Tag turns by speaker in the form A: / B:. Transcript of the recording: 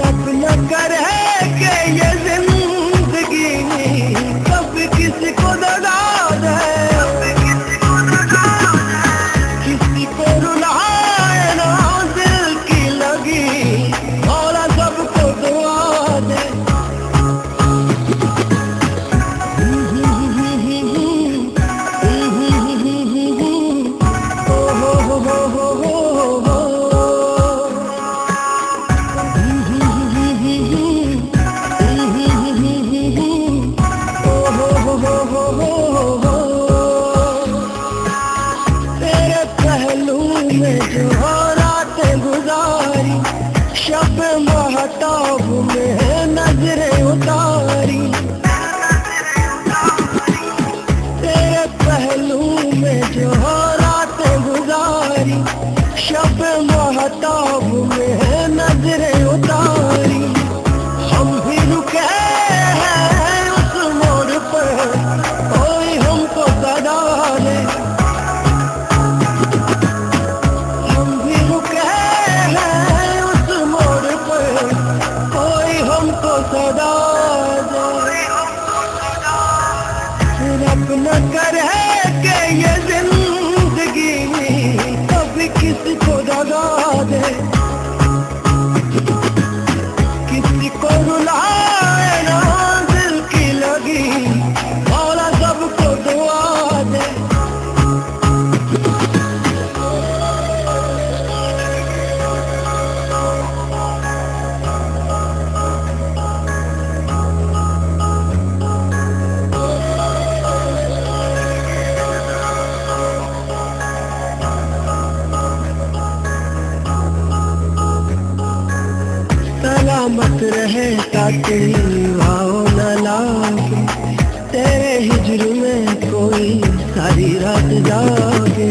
A: रब न करे कि ये जिंदगी कभी किसी को दगा दे, किसी को रुलाए ना दिल की लगी, मौला सबको दुआ दे। तेरे पहलू में जो रातें गुजारी, शब महताब में नजरें उतारी, तेरे पहलू में जो रातें गुजारी, शब महताब में नजरें उतारी। हम भी रुके हैं उस मोड़ पर, कोई हमको सदा दे। हम भी रुके हैं उस मोड़ पर, कोई हमको सदा दे। रब न करे कि ये जिंदगी कभी किसी को दगा दे, किसी को रुलाए ना दिल की लगी, मौला सबको दुआ दे। सलामत रहे ताकि भाव न लागे, तेरे हिज्र में कोई सारी रात जागे।